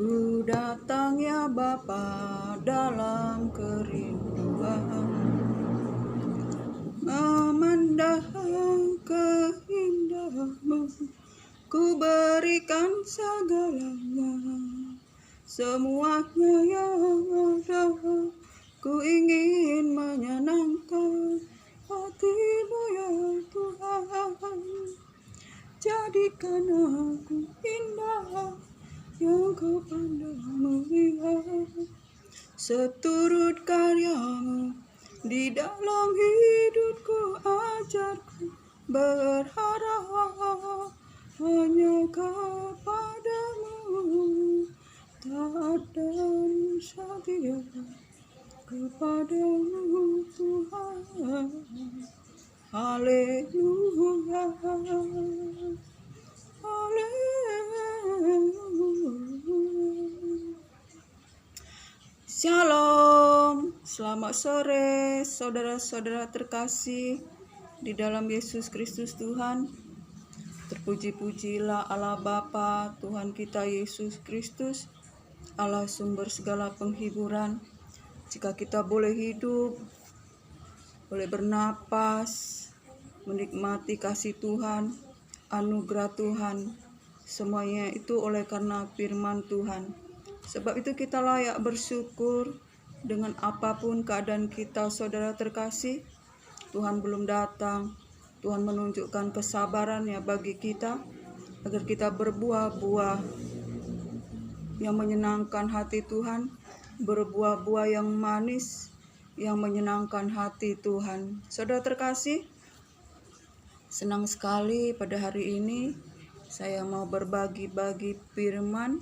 Ku datang ya Bapa dalam kerinduan, memandang keindahan-Mu. Ku berikan segalanya, semuanya yang ada. Ku ingin menyenangkan hati-Mu ya Tuhan. Jadikan aku indah yang Kau pandang mulia, seturut karya-Mu di dalam hidupku. Ajarku berharap hanya kepada-Mu, taat dan setia kepada-Mu Tuhan. Haleluya, Shalom, selamat sore saudara-saudara terkasih di dalam Yesus Kristus Tuhan. Terpuji-pujilah Allah Bapa Tuhan kita Yesus Kristus, Allah sumber segala penghiburan. Jika kita boleh hidup, boleh bernapas, menikmati kasih Tuhan, anugerah Tuhan, semuanya itu oleh karena firman Tuhan. Sebab itu kita layak bersyukur dengan apapun keadaan kita, saudara terkasih. Tuhan belum datang, Tuhan menunjukkan kesabarannya bagi kita, agar kita berbuah-buah yang menyenangkan hati Tuhan, berbuah-buah yang manis, yang menyenangkan hati Tuhan. Saudara terkasih, senang sekali pada hari ini saya mau berbagi-bagi firman.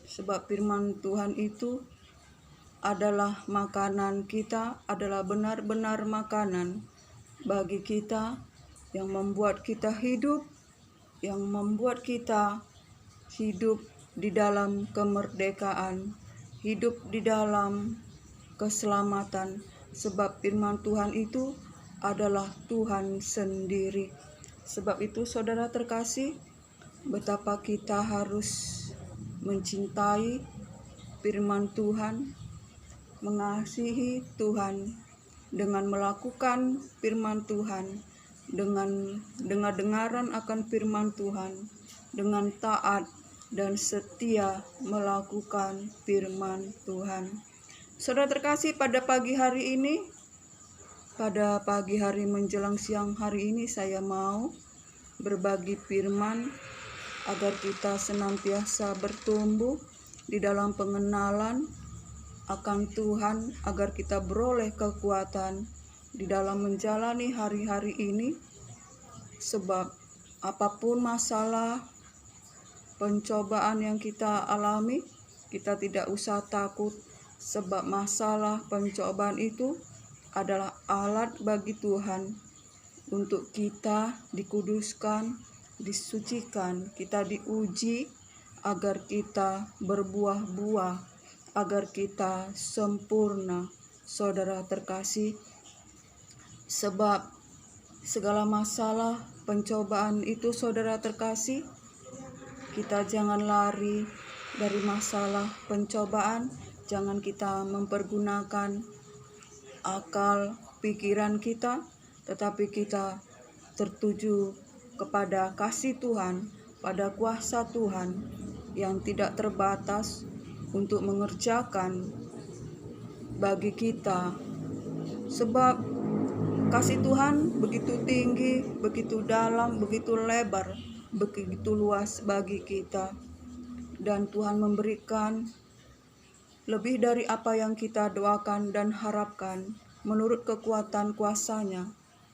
Sebab firman Tuhan itu adalah makanan kita, adalah benar-benar makanan bagi kita yang membuat kita hidup, yang membuat kita hidup di dalam kemerdekaan, hidup di dalam keselamatan. Sebab firman Tuhan itu adalah Tuhan sendiri. Sebab itu saudara terkasih, betapa kita harus mencintai firman Tuhan, mengasihi Tuhan dengan melakukan firman Tuhan, dengan dengar-dengaran akan firman Tuhan, dengan taat dan setia melakukan firman Tuhan. Saudara terkasih, pada pagi hari ini, pada pagi hari menjelang siang hari ini, saya mau berbagi firman agar kita senantiasa bertumbuh di dalam pengenalan akan Tuhan, agar kita beroleh kekuatan di dalam menjalani hari-hari ini. Sebab apapun masalah, pencobaan yang kita alami, kita tidak usah takut, sebab masalah pencobaan itu adalah alat bagi Tuhan untuk kita dikuduskan, disucikan, kita diuji agar kita berbuah-buah, agar kita sempurna, saudara terkasih. Sebab segala masalah pencobaan itu, saudara terkasih, kita jangan lari dari masalah pencobaan, jangan kita mempergunakan akal pikiran kita, tetapi kita tertuju kepada kasih Tuhan, pada kuasa Tuhan yang tidak terbatas untuk mengerjakan bagi kita. Sebab kasih Tuhan begitu tinggi, begitu dalam, begitu lebar, begitu luas bagi kita. Dan Tuhan memberikan lebih dari apa yang kita doakan dan harapkan, menurut kekuatan kuasa-Nya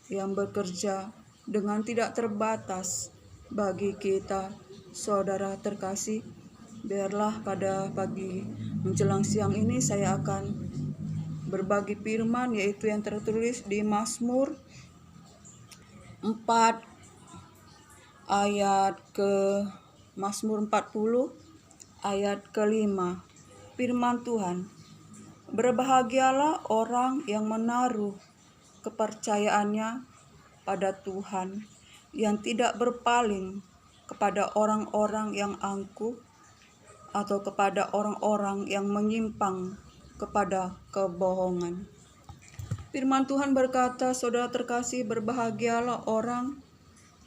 yang bekerja dengan tidak terbatas bagi kita, saudara terkasih. Biarlah pada pagi menjelang siang ini saya akan berbagi firman, yaitu yang tertulis di Mazmur 4 ayat Mazmur 40 ayat ke-5. Firman Tuhan, berbahagialah orang yang menaruh kepercayaannya pada Tuhan, yang tidak berpaling kepada orang-orang yang angkuh atau kepada orang-orang yang menyimpang kepada kebohongan. Firman Tuhan berkata, saudara terkasih, berbahagialah orang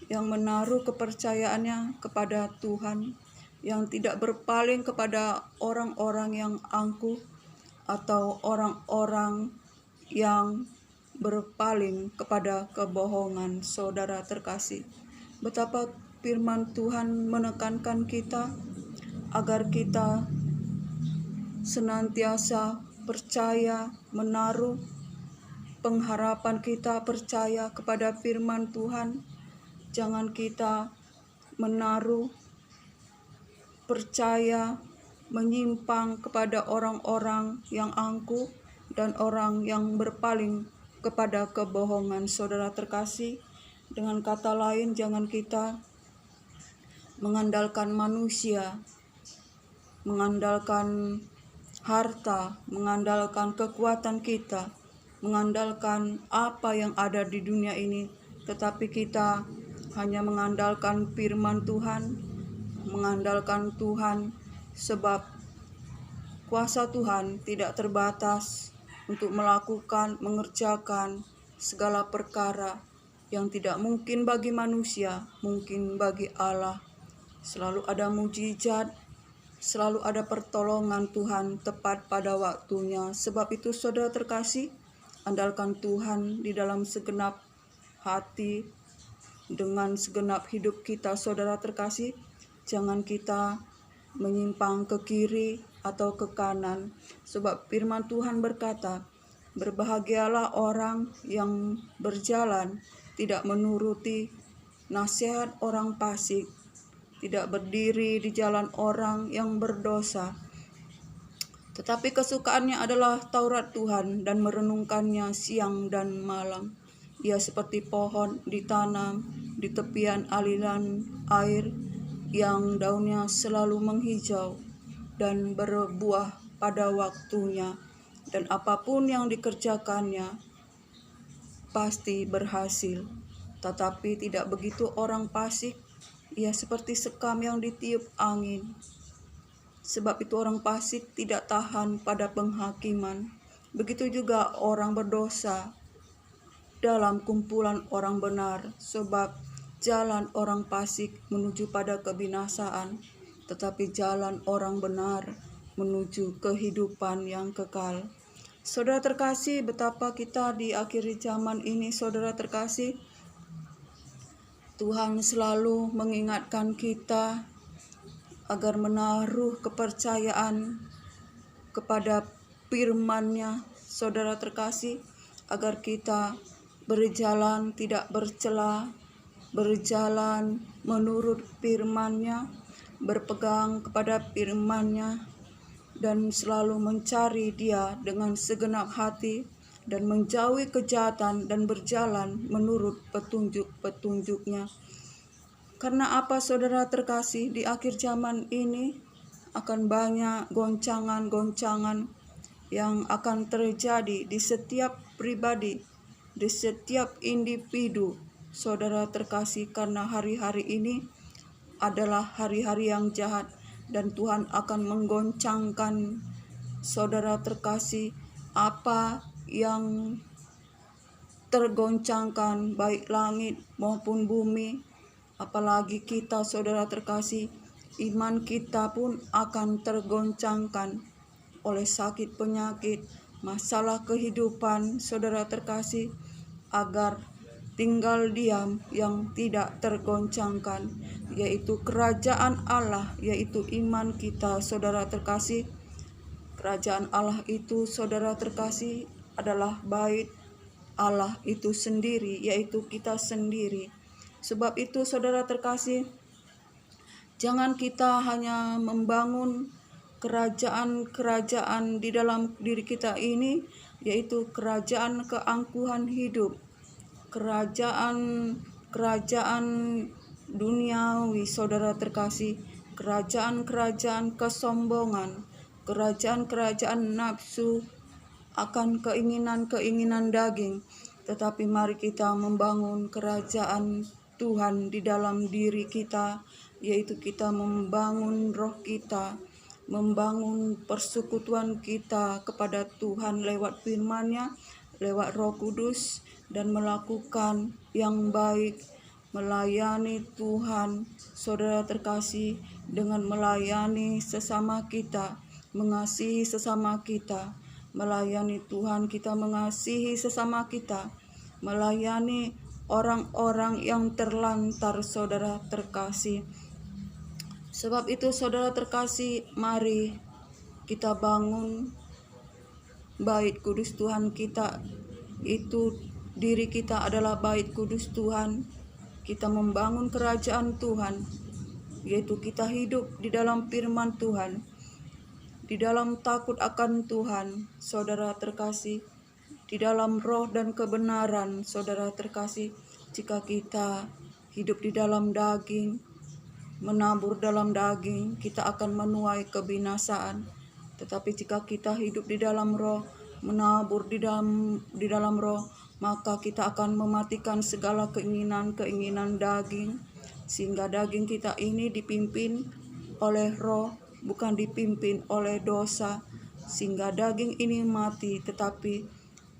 yang menaruh kepercayaannya kepada Tuhan, yang tidak berpaling kepada orang-orang yang angkuh atau orang-orang yang berpaling kepada kebohongan. Saudara terkasih, betapa firman Tuhan menekankan kita agar kita senantiasa percaya, menaruh pengharapan kita, percaya kepada firman Tuhan. Jangan kita menaruh percaya menyimpang kepada orang-orang yang angkuh dan orang yang berpaling kepada kebohongan. Saudara terkasih, dengan kata lain, jangan kita mengandalkan manusia, mengandalkan harta, mengandalkan kekuatan kita, mengandalkan apa yang ada di dunia ini, tetapi kita hanya mengandalkan firman Tuhan, mengandalkan Tuhan, sebab kuasa Tuhan tidak terbatas untuk melakukan, mengerjakan segala perkara yang tidak mungkin bagi manusia, mungkin bagi Allah. Selalu ada mujizat, selalu ada pertolongan Tuhan tepat pada waktunya. Sebab itu saudara terkasih, andalkan Tuhan di dalam segenap hati, dengan segenap hidup kita. Saudara terkasih, jangan kita menyimpang ke kiri atau ke kanan. Sebab firman Tuhan berkata, berbahagialah orang yang berjalan tidak menuruti nasihat orang fasik, tidak berdiri di jalan orang yang berdosa, tetapi kesukaannya adalah Taurat Tuhan dan merenungkannya siang dan malam. Ia seperti pohon ditanam di tepian aliran air yang daunnya selalu menghijau dan berbuah pada waktunya, dan apapun yang dikerjakannya pasti berhasil. Tetapi tidak begitu orang fasik, ia seperti sekam yang ditiup angin. Sebab itu orang fasik tidak tahan pada penghakiman. Begitu juga orang berdosa dalam kumpulan orang benar. Sebab jalan orang fasik menuju pada kebinasaan, tetapi jalan orang benar menuju kehidupan yang kekal. Saudara terkasih, betapa kita di akhir zaman ini, saudara terkasih, Tuhan selalu mengingatkan kita agar menaruh kepercayaan kepada firman-Nya, saudara terkasih, agar kita berjalan tidak bercela, berjalan menurut firman-Nya, berpegang kepada firman-Nya, dan selalu mencari Dia dengan segenap hati, dan menjauhi kejahatan dan berjalan menurut petunjuk-petunjuk-Nya. Karena apa, saudara terkasih, di akhir zaman ini akan banyak goncangan-goncangan yang akan terjadi di setiap pribadi, di setiap individu, saudara terkasih, karena hari-hari ini adalah hari-hari yang jahat, dan Tuhan akan menggoncangkan, saudara terkasih, apa yang tergoncangkan, baik langit maupun bumi. Apalagi kita, saudara terkasih, iman kita pun akan tergoncangkan oleh sakit penyakit, masalah kehidupan, saudara terkasih, agar tinggal diam yang tidak tergoncangkan, yaitu kerajaan Allah, yaitu iman kita, saudara terkasih. Kerajaan Allah itu, saudara terkasih, adalah bait Allah itu sendiri, yaitu kita sendiri. Sebab itu, saudara terkasih, jangan kita hanya membangun kerajaan-kerajaan di dalam diri kita ini, yaitu kerajaan keangkuhan hidup, kerajaan duniawi, saudara terkasih, kerajaan-kerajaan kesombongan, kerajaan-kerajaan nafsu akan keinginan-keinginan daging. Tetapi mari kita membangun kerajaan Tuhan di dalam diri kita, yaitu kita membangun roh kita, membangun persekutuan kita kepada Tuhan lewat firman-Nya, lewat Roh Kudus, dan melakukan yang baik, melayani Tuhan, saudara terkasih, dengan melayani sesama kita, mengasihi sesama kita. Melayani Tuhan, kita mengasihi sesama kita, melayani orang-orang yang terlantar, saudara terkasih. Sebab itu saudara terkasih, mari kita bangun bait kudus Tuhan kita. Itu diri kita adalah bait kudus Tuhan. Kita membangun kerajaan Tuhan, yaitu kita hidup di dalam firman Tuhan, di dalam takut akan Tuhan, saudara terkasih, di dalam roh dan kebenaran, saudara terkasih. Jika kita hidup di dalam daging, menabur dalam daging, kita akan menuai kebinasaan. Tetapi jika kita hidup di dalam roh, menabur di dalam roh, maka kita akan mematikan segala keinginan daging, sehingga daging kita ini dipimpin oleh roh, bukan dipimpin oleh dosa, sehingga daging ini mati, tetapi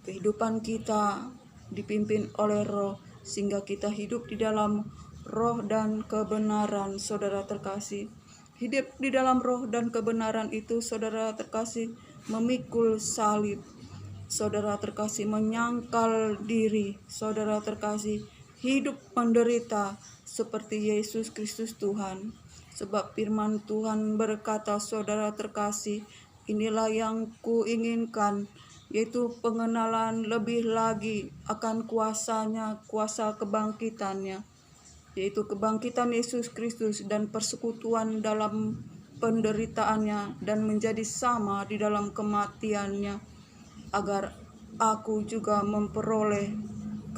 kehidupan kita dipimpin oleh roh, sehingga kita hidup di dalam roh dan kebenaran, saudara terkasih. Hidup di dalam roh dan kebenaran itu, saudara terkasih, memikul salib, saudara terkasih, menyangkal diri, saudara terkasih, hidup menderita seperti Yesus Kristus Tuhan. Sebab firman Tuhan berkata, saudara terkasih, inilah yang kuinginkan, yaitu pengenalan lebih lagi akan kuasanya, kuasa kebangkitannya, yaitu kebangkitan Yesus Kristus dan persekutuan dalam penderitaannya, dan menjadi sama di dalam kematiannya, agar aku juga memperoleh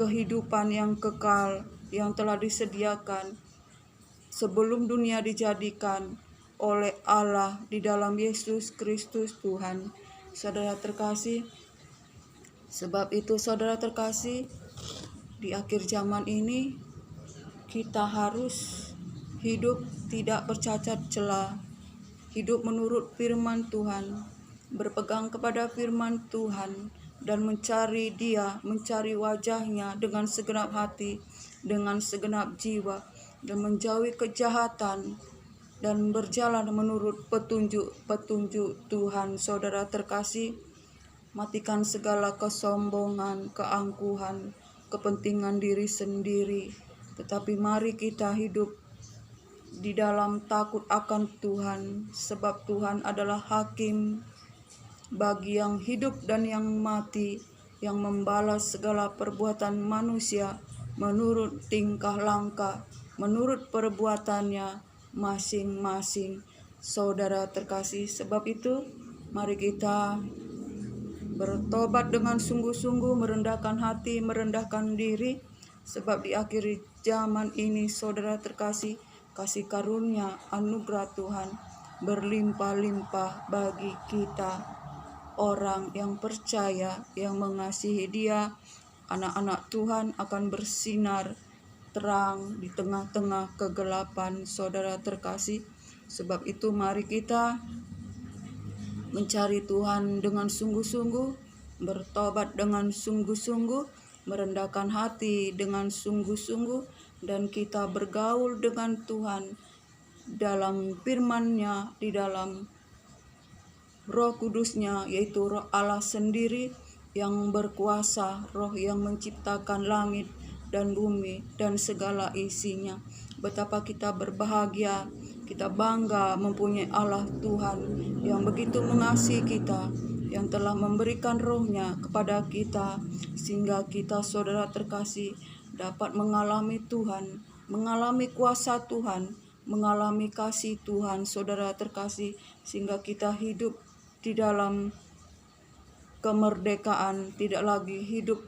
kehidupan yang kekal yang telah disediakan sebelum dunia dijadikan oleh Allah di dalam Yesus Kristus Tuhan. Saudara terkasih, sebab itu saudara terkasih, di akhir zaman ini kita harus hidup tidak bercacat celah, hidup menurut firman Tuhan, berpegang kepada firman Tuhan, dan mencari Dia, mencari wajah-Nya dengan segenap hati, dengan segenap jiwa, dan menjauhi kejahatan, dan berjalan menurut petunjuk Tuhan. Saudara terkasih, matikan segala kesombongan, keangkuhan, kepentingan diri sendiri, tetapi mari kita hidup di dalam takut akan Tuhan, sebab Tuhan adalah hakim bagi yang hidup dan yang mati, yang membalas segala perbuatan manusia menurut tingkah langkah, menurut perbuatannya masing-masing. Saudara terkasih, sebab itu mari kita bertobat dengan sungguh-sungguh, merendahkan hati, merendahkan diri, sebab di akhir zaman ini, saudara terkasih, kasih karunia anugerah Tuhan berlimpah-limpah bagi kita, orang yang percaya, yang mengasihi Dia. Anak-anak Tuhan akan bersinar terang di tengah-tengah kegelapan, saudara terkasih. Sebab itu mari kita mencari Tuhan dengan sungguh-sungguh, bertobat dengan sungguh-sungguh, merendahkan hati dengan sungguh-sungguh, dan kita bergaul dengan Tuhan dalam firman-Nya, di dalam Roh Kudus-Nya, yaitu Roh Allah sendiri yang berkuasa, Roh yang menciptakan langit dan bumi dan segala isinya. Betapa kita berbahagia, kita bangga mempunyai Allah Tuhan yang begitu mengasihi kita, yang telah memberikan roh-Nya kepada kita, sehingga kita, saudara terkasih, dapat mengalami Tuhan, mengalami kuasa Tuhan, mengalami kasih Tuhan, saudara terkasih, sehingga kita hidup di dalam kemerdekaan, tidak lagi hidup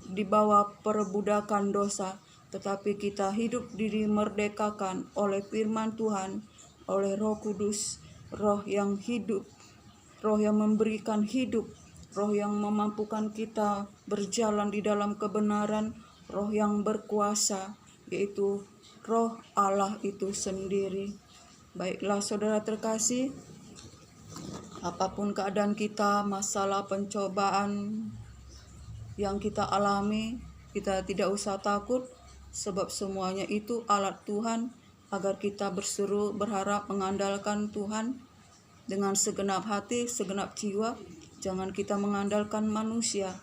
di bawah perbudakan dosa, tetapi kita hidup dimerdekakan oleh firman Tuhan, oleh Roh Kudus, Roh yang hidup, Roh yang memberikan hidup, Roh yang memampukan kita berjalan di dalam kebenaran, Roh yang berkuasa, yaitu Roh Allah itu sendiri. Baiklah saudara terkasih, Apapun keadaan kita, masalah pencobaan yang kita alami, kita tidak usah takut, sebab semuanya itu alat Tuhan agar kita berseru, berharap, mengandalkan Tuhan dengan segenap hati, segenap jiwa. Jangan kita mengandalkan manusia,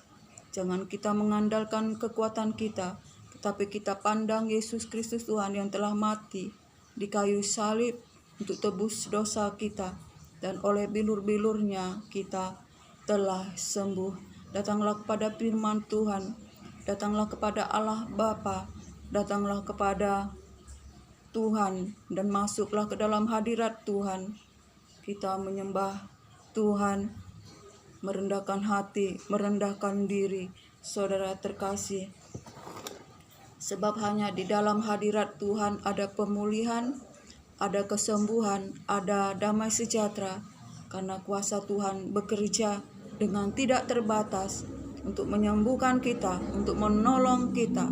jangan kita mengandalkan kekuatan kita, tetapi kita pandang Yesus Kristus Tuhan yang telah mati di kayu salib untuk tebus dosa kita, dan oleh bilur-bilurnya kita telah sembuh. Datanglah kepada firman Tuhan, datanglah kepada Allah Bapa, datanglah kepada Tuhan, dan masuklah ke dalam hadirat Tuhan. Kita menyembah Tuhan, merendahkan hati, merendahkan diri, saudara terkasih. Sebab hanya di dalam hadirat Tuhan ada pemulihan, ada kesembuhan, ada damai sejahtera, karena kuasa Tuhan bekerja dengan tidak terbatas untuk menyembuhkan kita, untuk menolong kita,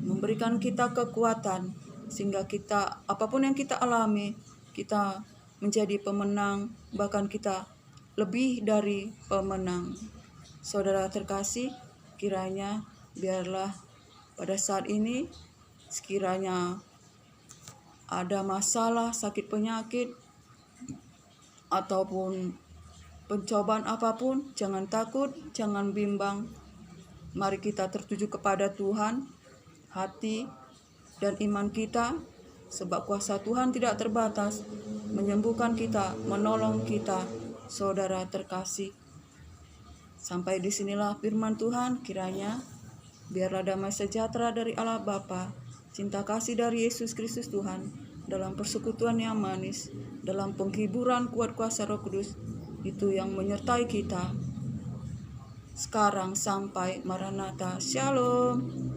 memberikan kita kekuatan, sehingga kita, apapun yang kita alami, kita menjadi pemenang, bahkan kita lebih dari pemenang. Saudara terkasih, kiranya biarlah pada saat ini, sekiranya ada masalah, sakit penyakit, ataupun pencobaan apapun, jangan takut, jangan bimbang. Mari kita tertuju kepada Tuhan, hati dan iman kita, sebab kuasa Tuhan tidak terbatas, menyembuhkan kita, menolong kita, saudara terkasih. Sampai disinilah firman Tuhan, kiranya biarlah damai sejahtera dari Allah Bapa, cinta kasih dari Yesus Kristus Tuhan, dalam persekutuan yang manis, dalam penghiburan kuat kuasa Roh Kudus, itu yang menyertai kita sekarang sampai Maranatha. Shalom.